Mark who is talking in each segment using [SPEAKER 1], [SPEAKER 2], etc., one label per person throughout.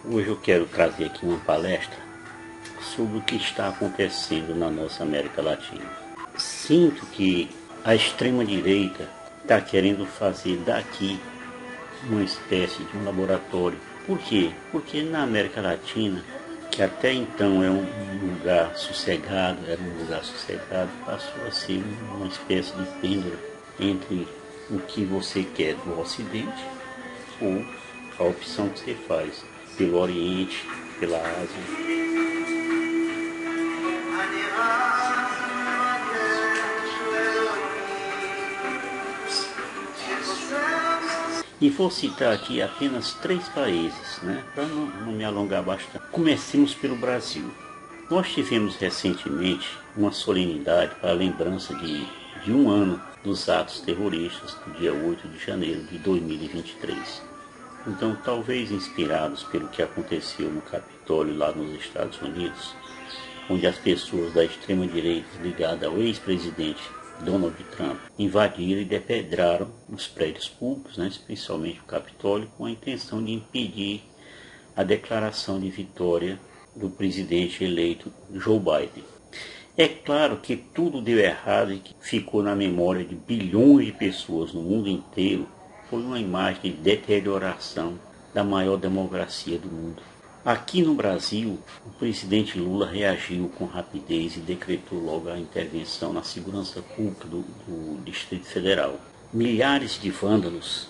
[SPEAKER 1] Hoje eu quero trazer aqui uma palestra sobre o que está acontecendo na nossa América Latina. Sinto que a extrema-direita está querendo fazer daqui uma espécie de um laboratório. Por quê? Porque na América Latina, que até então era um lugar sossegado, passou a ser uma espécie de pêndulo entre o que você quer do Ocidente ou a opção que você faz pelo Oriente, pela Ásia. E vou citar aqui apenas 3 países, para não me alongar bastante. Comecemos pelo Brasil. Nós tivemos recentemente uma solenidade para a lembrança de um ano dos atos terroristas, do dia 8 de janeiro de 2023. Então, talvez inspirados pelo que aconteceu no Capitólio lá nos Estados Unidos, onde as pessoas da extrema-direita ligadas ao ex-presidente Donald Trump invadiram e depedraram os prédios públicos, especialmente o Capitólio, com a intenção de impedir a declaração de vitória do presidente eleito Joe Biden. É claro que tudo deu errado e que ficou na memória de bilhões de pessoas no mundo inteiro foi uma imagem de deterioração da maior democracia do mundo. Aqui no Brasil, o presidente Lula reagiu com rapidez e decretou logo a intervenção na segurança pública do Distrito Federal. Milhares de vândalos,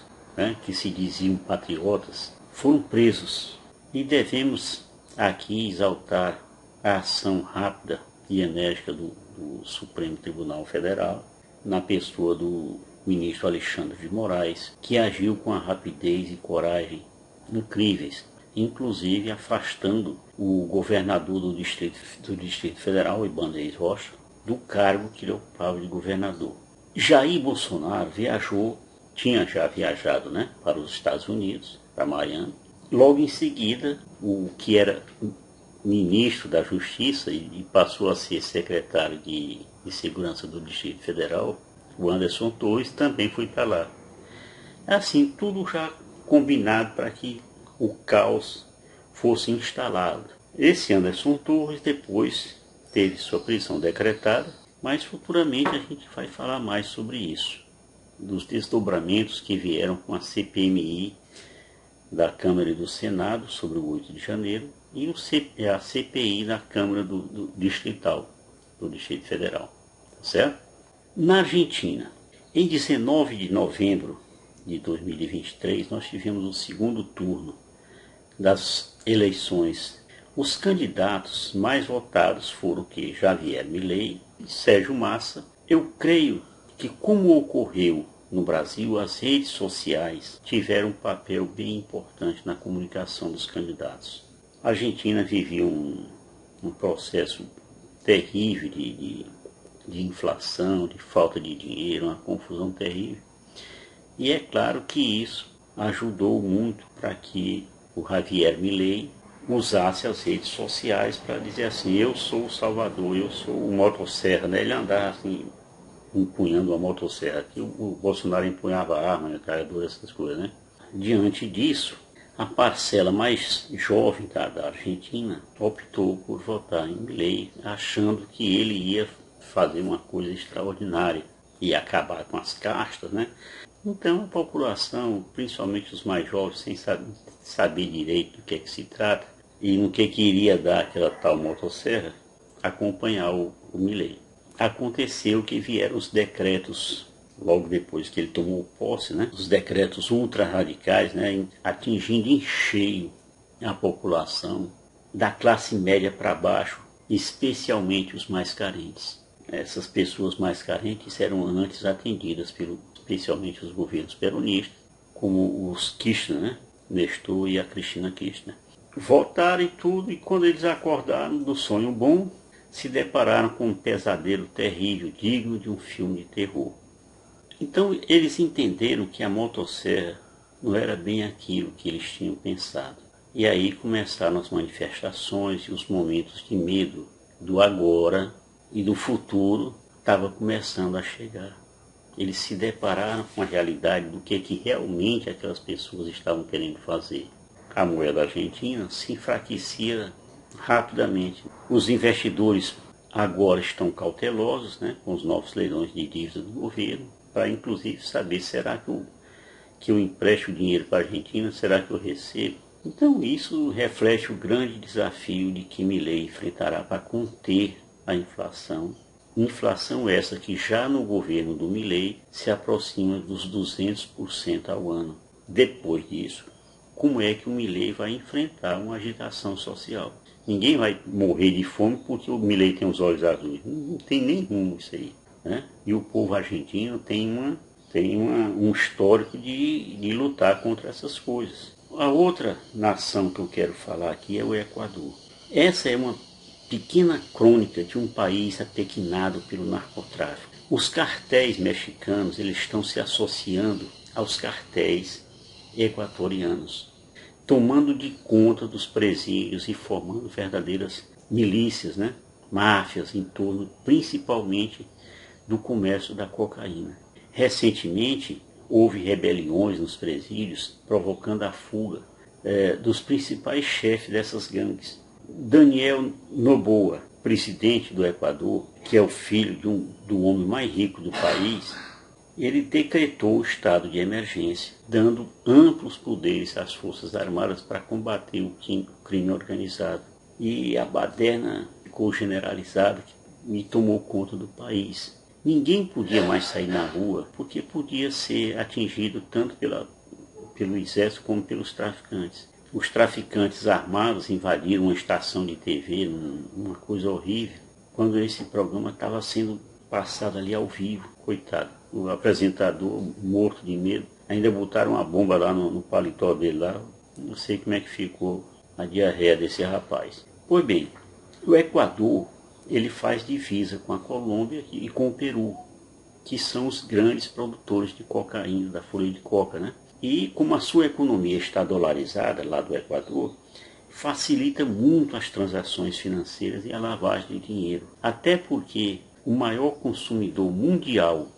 [SPEAKER 1] que se diziam patriotas, foram presos. E devemos aqui exaltar a ação rápida e enérgica do Supremo Tribunal Federal, na pessoa do ministro Alexandre de Moraes, que agiu com a rapidez e coragem incríveis, inclusive afastando o governador do Distrito Federal, Ibanez Rocha, do cargo que ele ocupava de governador. Jair Bolsonaro tinha já viajado para os Estados Unidos, para Miami. Logo em seguida, o que era ministro da Justiça e passou a ser secretário de Segurança do Distrito Federal, o Anderson Torres, também foi para lá. Assim, tudo já combinado para que o caos fosse instalado. Esse Anderson Torres depois teve sua prisão decretada, mas futuramente a gente vai falar mais sobre isso, dos desdobramentos que vieram com a CPMI da Câmara e do Senado sobre o 8 de janeiro e a CPI da Câmara do Distrital, do Distrito Federal. Certo? Na Argentina, em 19 de novembro de 2023, nós tivemos o segundo turno das eleições. Os candidatos mais votados foram Javier Milei e Sérgio Massa. Eu creio que, como ocorreu no Brasil, as redes sociais tiveram um papel bem importante na comunicação dos candidatos. A Argentina vivia um processo terrível de inflação, de falta de dinheiro, uma confusão terrível. E é claro que isso ajudou muito para que o Javier Milei usasse as redes sociais para dizer assim: eu sou o Salvador, eu sou o motosserra. Ele andava assim, empunhando uma motosserra, que o Bolsonaro empunhava arma, metralhadora, essas coisas. Diante disso, a parcela mais jovem da Argentina optou por votar em Milei, achando que ele ia fazer uma coisa extraordinária e acabar com as castas, Então a população, principalmente os mais jovens, sem saber direito do que é que se trata e no que iria dar aquela tal motosserra, acompanhar o Milei. Aconteceu que vieram os decretos, logo depois que ele tomou posse, os decretos ultra-radicais, atingindo em cheio a população da classe média para baixo, especialmente os mais carentes. Essas pessoas mais carentes eram antes atendidas especialmente os governos peronistas, como os Kirchner, Nestor e a Cristina Kirchner. Votaram e tudo, e quando eles acordaram do sonho bom, se depararam com um pesadelo terrível, digno de um filme de terror. Então eles entenderam que a motosserra não era bem aquilo que eles tinham pensado. E aí começaram as manifestações e os momentos de medo do agora e do futuro estava começando a chegar. Eles se depararam com a realidade do que realmente aquelas pessoas estavam querendo fazer. a moeda argentina se enfraquecia rapidamente. Os investidores agora estão cautelosos, né, com os novos leilões de dívida do governo, para inclusive saber, será que eu empresto dinheiro para a Argentina, será que eu recebo? Então isso reflete o grande desafio de que Milei enfrentará para conter a inflação. Inflação essa que já no governo do Milei se aproxima dos 200% ao ano. Depois disso, como é que o Milei vai enfrentar uma agitação social? Ninguém vai morrer de fome porque o Milei tem os olhos azuis. Não tem nem rumo isso aí, né? E o povo argentino tem um histórico de lutar contra essas coisas. A outra nação que eu quero falar aqui é o Equador. Essa é uma pequena crônica de um país apequinado pelo narcotráfico. Os cartéis mexicanos eles estão se associando aos cartéis equatorianos, tomando de conta dos presídios e formando verdadeiras milícias, né? Máfias em torno principalmente do comércio da cocaína. Recentemente houve rebeliões nos presídios, provocando a fuga dos principais chefes dessas gangues. Daniel Noboa, presidente do Equador, que é o filho do homem mais rico do país, ele decretou o estado de emergência, dando amplos poderes às Forças Armadas para combater o crime organizado. E a baderna ficou generalizada e tomou conta do país. Ninguém podia mais sair na rua, porque podia ser atingido tanto pelo exército como pelos traficantes. Os traficantes armados invadiram uma estação de TV, uma coisa horrível, quando esse programa estava sendo passado ali ao vivo. Coitado, o apresentador morto de medo, ainda botaram uma bomba lá no paletó dele lá. Não sei como é que ficou a diarreia desse rapaz. Pois bem, o Equador ele faz divisa com a Colômbia e com o Peru, que são os grandes produtores de cocaína, da folha de coca, né? E como a sua economia está dolarizada lá do Equador, facilita muito as transações financeiras e a lavagem de dinheiro. Até porque o maior consumidor mundial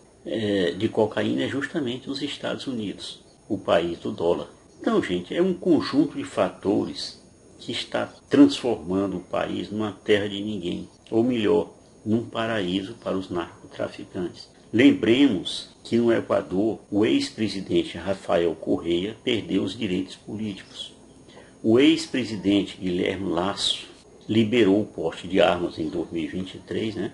[SPEAKER 1] de cocaína é justamente os Estados Unidos, o país do dólar. Então, gente, é um conjunto de fatores que está transformando o país numa terra de ninguém, ou melhor, num paraíso para os narcotraficantes. Lembremos que no Equador, o ex-presidente Rafael Correa perdeu os direitos políticos. O ex-presidente Guilherme Lasso liberou o porte de armas em 2023, né?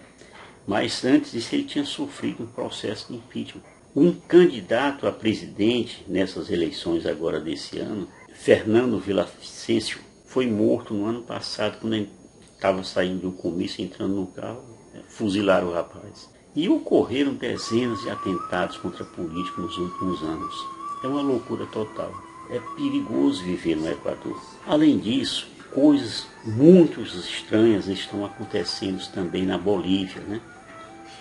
[SPEAKER 1] Mas antes disso ele tinha sofrido um processo de impeachment. Um candidato a presidente nessas eleições agora desse ano, Fernando Villavicencio, foi morto no ano passado quando ele estava saindo do comício, entrando no carro, fuzilaram o rapaz. E ocorreram dezenas de atentados contra políticos nos últimos anos. É uma loucura total. É perigoso viver no Equador. Além disso, coisas muito estranhas estão acontecendo também na Bolívia, né?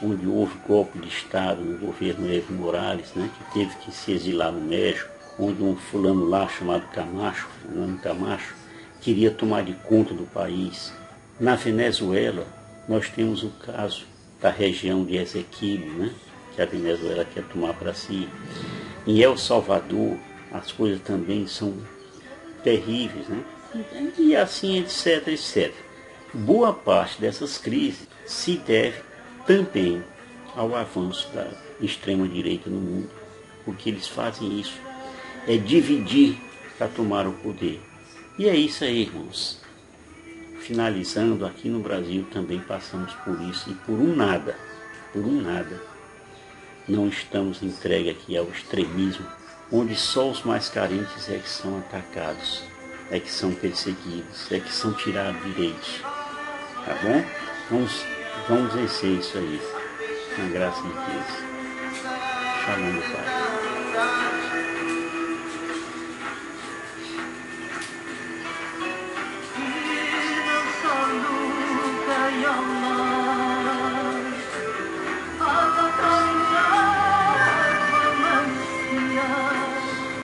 [SPEAKER 1] Onde houve golpe de Estado no governo Evo Morales, né? Que teve que se exilar no México, onde um fulano lá chamado Camacho, Fernando Camacho, queria tomar de conta do país. Na Venezuela, nós temos o caso da região de Esequibo, né? Que a Venezuela quer tomar para si. Em El Salvador, as coisas também são terríveis, né? E assim, etc, etc. Boa parte dessas crises se deve também ao avanço da extrema-direita no mundo, porque eles fazem isso, é dividir para tomar o poder. E é isso aí, irmãos. Finalizando, aqui no Brasil também passamos por isso, e por um nada, não estamos entregues aqui ao extremismo, onde só os mais carentes é que são atacados, é que são perseguidos, é que são tirados direitos. Tá bom? Vamos vencer isso aí, na graça de Deus. Shalom, Pai.